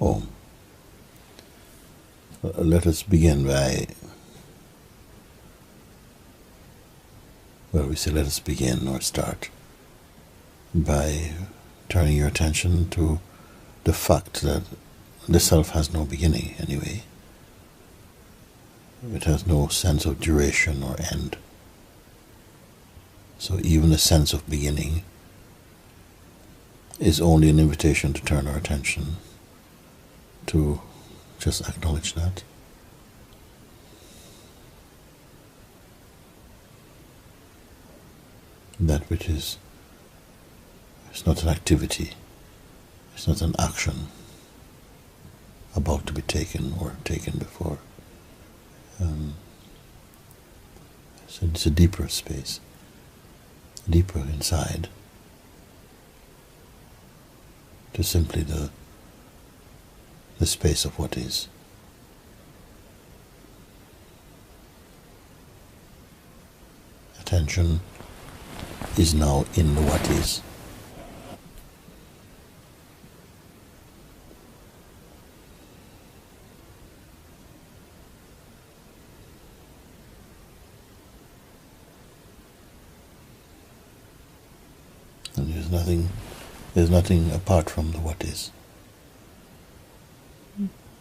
home. Let us begin by, well, we say let us begin or start by turning your attention to the fact that the self has no beginning anyway. It has no sense of duration or end. So even the sense of beginning is only an invitation to turn our attention to just acknowledge that. That which is, it's not an activity, it's not an action about to be taken or taken before. So it's a deeper space, deeper inside, to simply the space of what is. Attention is now in the what is. And there's nothing apart from the what is.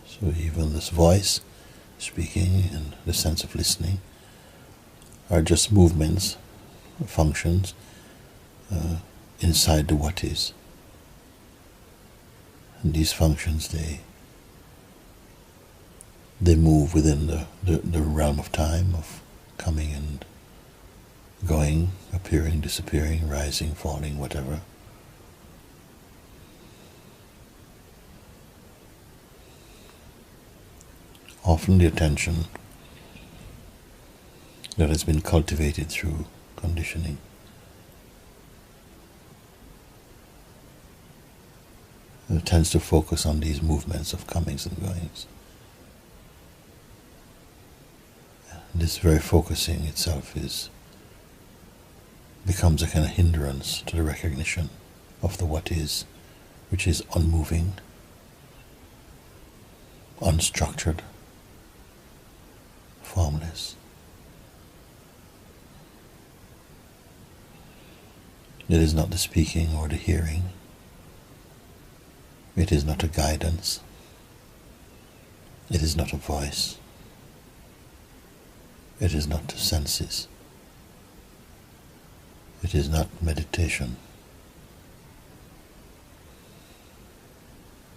So even this voice, speaking, and the sense of listening are just movements, functions inside the what is. And these functions, they move within the realm of time, of coming and going, appearing, disappearing, rising, falling, whatever. Often the attention that has been cultivated through conditioning tends to focus on these movements of comings and goings. This very focusing itself becomes a kind of hindrance to the recognition of the what is, which is unmoving, unstructured, formless. It is not the speaking or the hearing. It is not a guidance. It is not a voice. It is not the senses. It is not meditation.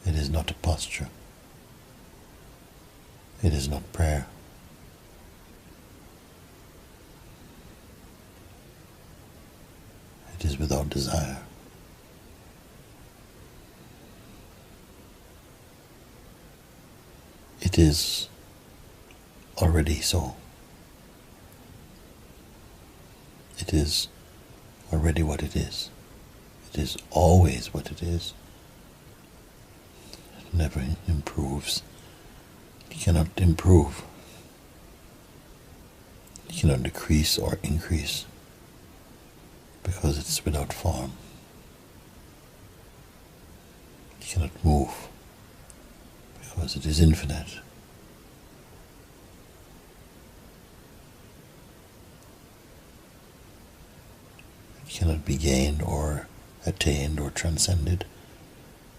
It is not a posture. It is not prayer. It is without desire. It is already so. It is already what it is. It is always what it is. It never improves. It cannot improve. It cannot decrease or increase, because it's without form. It cannot move, because it is infinite. It cannot be gained or attained or transcended,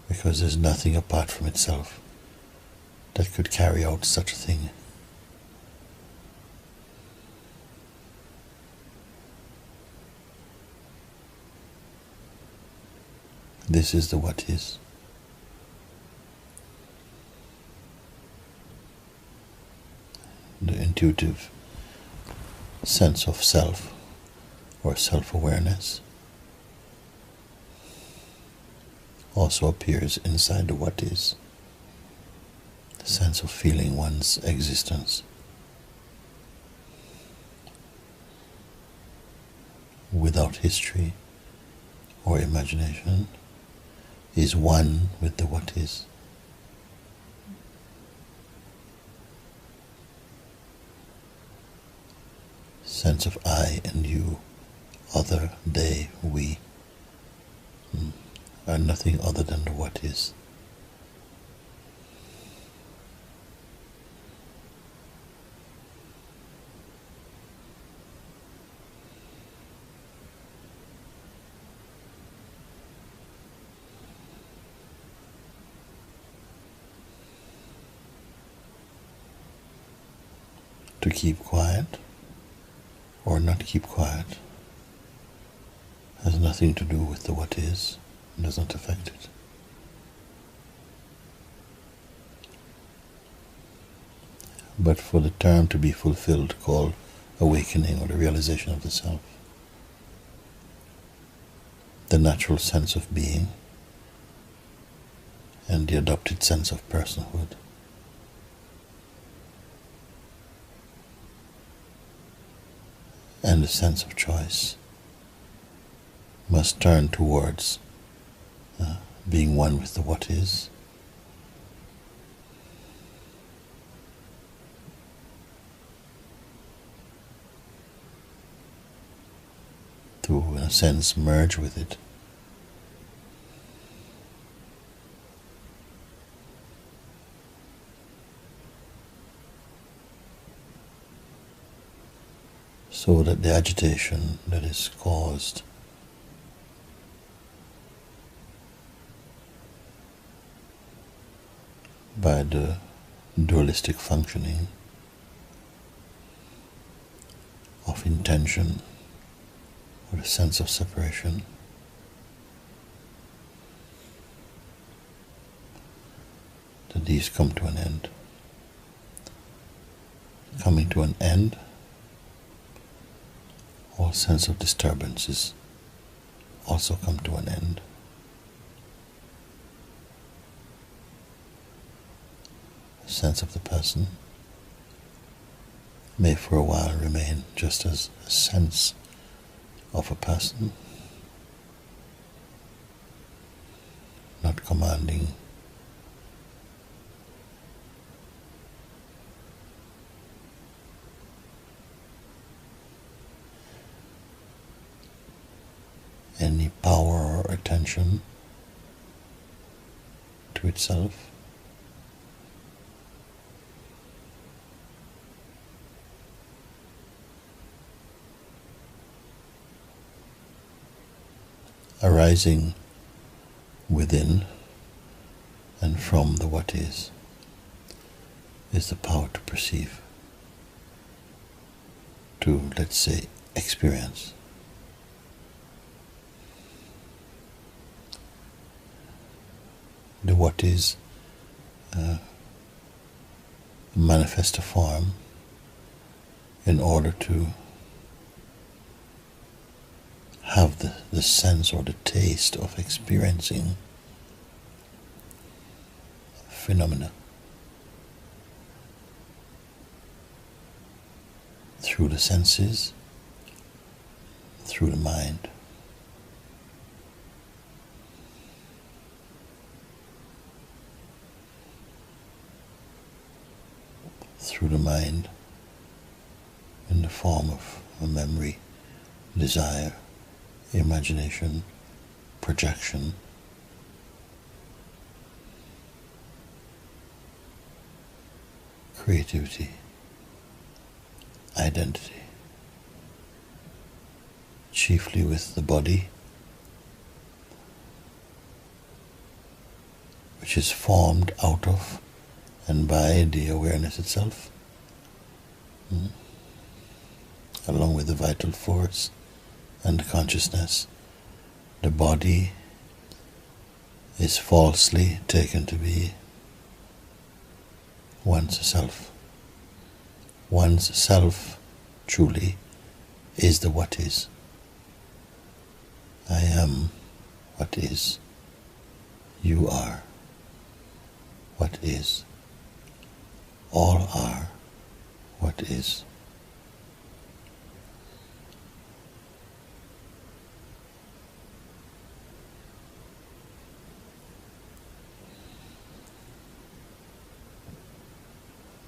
because there's nothing apart from itself that could carry out such a thing. This is the what is. The intuitive sense of self or self-awareness also appears inside the what is. The sense of feeling one's existence without history or imagination is one with the what is. Sense of I and you, other, they, we, are nothing other than the what is. to keep quiet or not keep quiet has nothing to do with the what is, and does not affect it. But for the term to be fulfilled, called awakening or the realization of the self, the natural sense of being and the adopted sense of personhood and the sense of choice must turn towards being one with the what is, to, in a sense, merge with it. So that the agitation that is caused by the dualistic functioning of intention or the sense of separation that these come to an end. Coming to an end, all sense of disturbances also come to an end. The sense of the person may for a while remain just as a sense of a person, not commanding any power or attention to itself. Arising within and from the what is the power to perceive, to, let's say, experience. The what is manifest a form in order to have the sense or the taste of experiencing phenomena through the senses, through the mind. Through the mind in the form of a memory, desire, imagination, projection, creativity, identity, chiefly with the body, which is formed out of and by the awareness itself, along with the vital force and the consciousness. The body is falsely taken to be one's self. One's self truly is the what is. I am what is. You are what is. All are what is.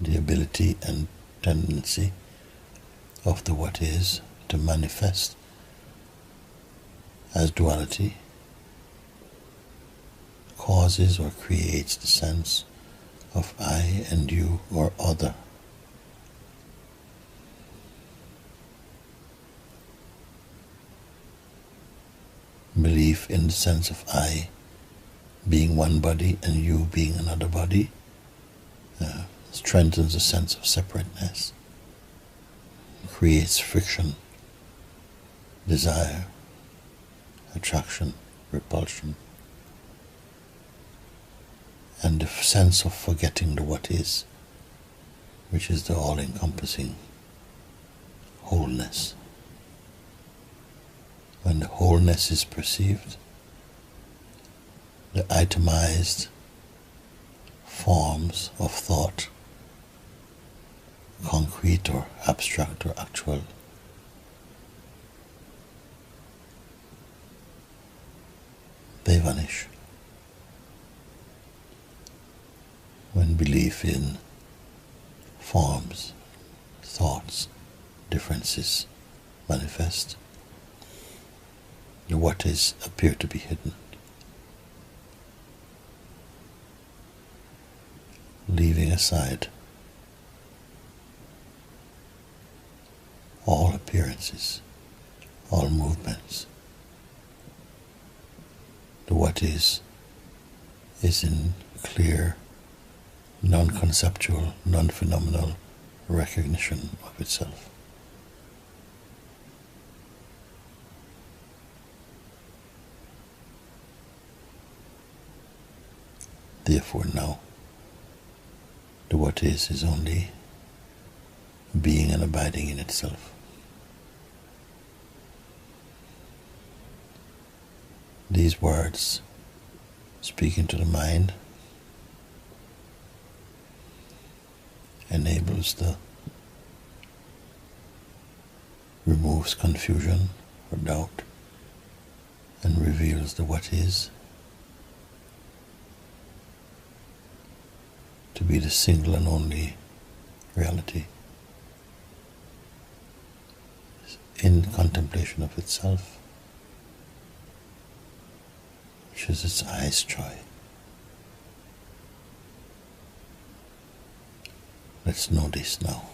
The ability and tendency of the what is to manifest as duality causes or creates the sense of I and you or other. Belief in the sense of I being one body and you being another body strengthens a sense of separateness creates friction, desire, attraction, repulsion, and the sense of forgetting the what is, which is the all-encompassing wholeness. When the wholeness is perceived, the itemized forms of thought, concrete or abstract or actual, they vanish. When belief in forms, thoughts, differences manifest, the what is appear to be hidden, leaving aside all appearances, all movements. The what is in clear, non-conceptual, non-phenomenal recognition of itself. Therefore now, the what is only being and abiding in itself. These words, speaking to the mind, removes confusion or doubt, and reveals the what is to be the single and only reality, in contemplation of itself, which is its highest joy. Let's know this now.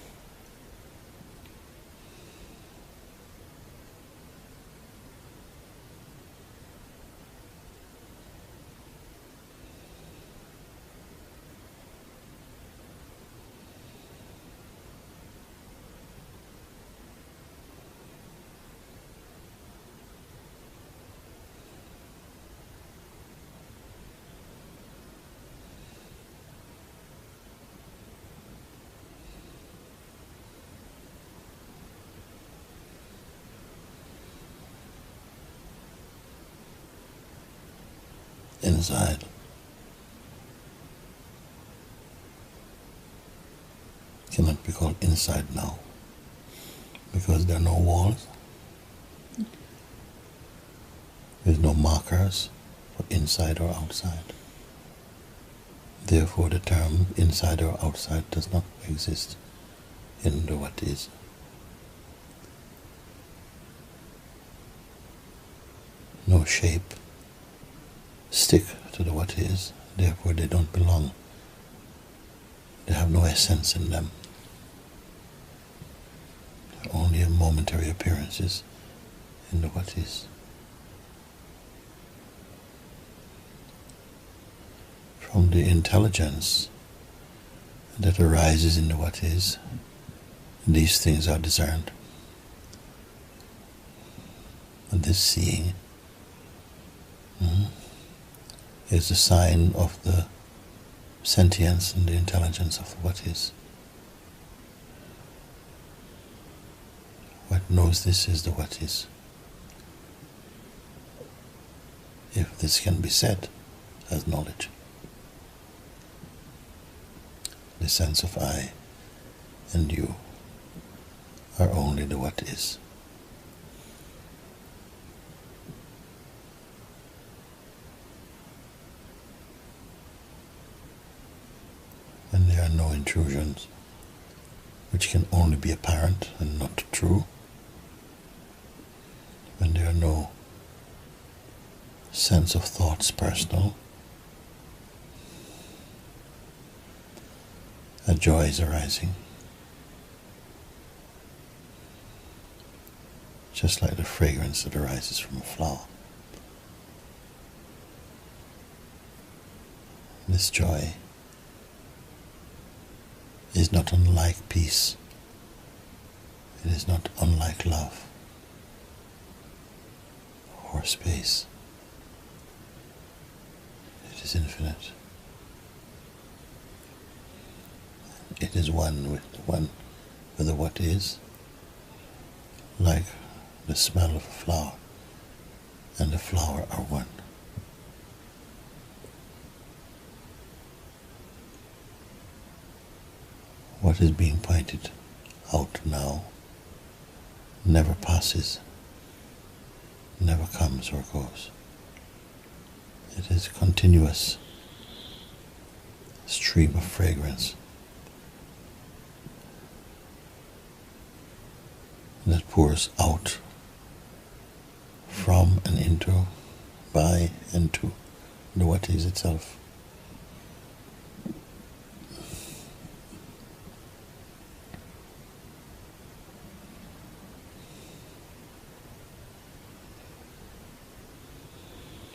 Inside, cannot be called inside now, because there are no walls, there's no markers for inside or outside. Therefore the term inside or outside does not exist in the what is. No shape stick to the what is, therefore they don't belong. They have no essence in them. They're only momentary appearances in the what is. From the intelligence that arises in the what is, these things are discerned. And this seeing is a sign of the sentience and the intelligence of the what is. What knows this is the what is. If this can be said as knowledge. The sense of I and you are only the what is. When there are no intrusions, which can only be apparent and not true, when there are no sense of thoughts personal, a joy is arising, just like the fragrance that arises from a flower. This joy is not unlike peace It is not unlike love or space. It is infinite. It is one with the what is, like the smell of a flower and the flower are one. What is being pointed out now never passes, never comes or goes. It is a continuous stream of fragrance that pours out from and into, by and to the what is itself.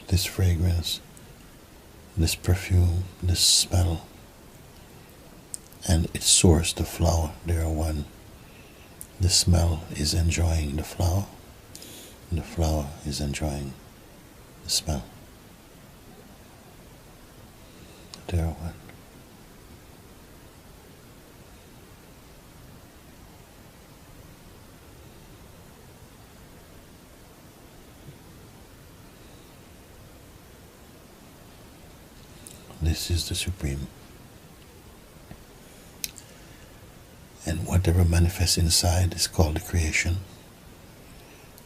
This fragrance, this perfume, this smell, and its source, the flower, they are one. The smell is enjoying the flower, and the flower is enjoying the smell. They are one. This is the Supreme. And whatever manifests inside is called the creation,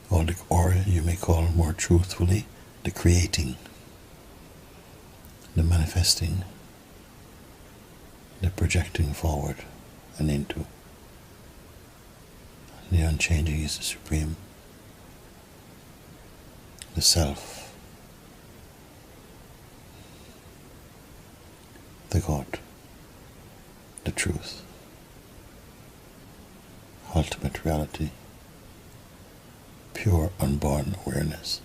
or you may call more truthfully, the creating, the manifesting, the projecting forward and into. The unchanging is the Supreme, the Self, the God, the truth, ultimate reality, pure unborn awareness.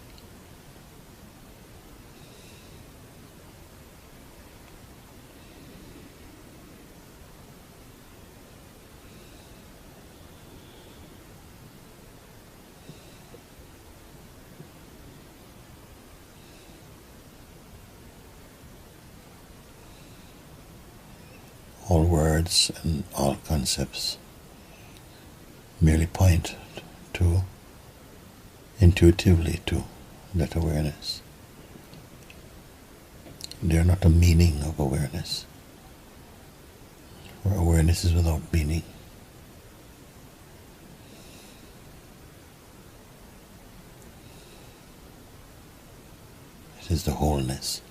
All words and all concepts merely point to, intuitively to, that awareness. They are not a meaning of awareness, for awareness is without meaning. It is the wholeness.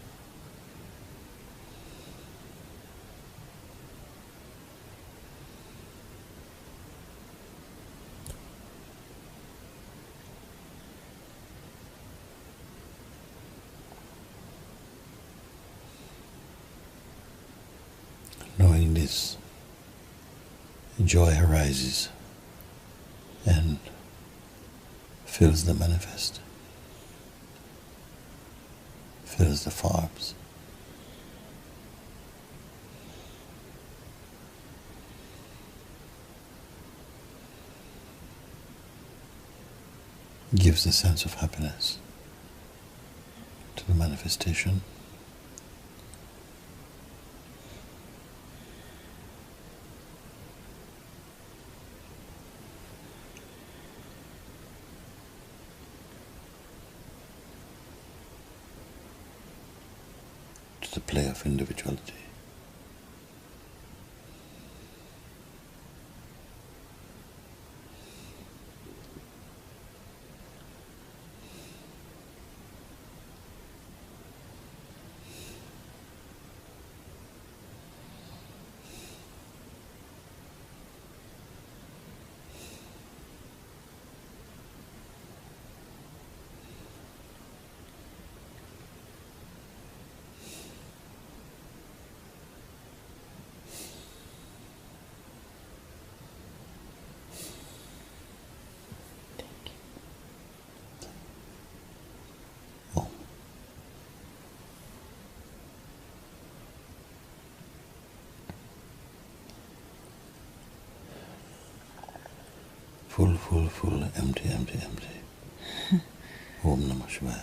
Knowing this, joy arises and fills the manifest, fills the forms. Gives a sense of happiness to the manifestation. To the play of individuality. Full, full, full, empty, empty, empty. Om Namah Shivaya.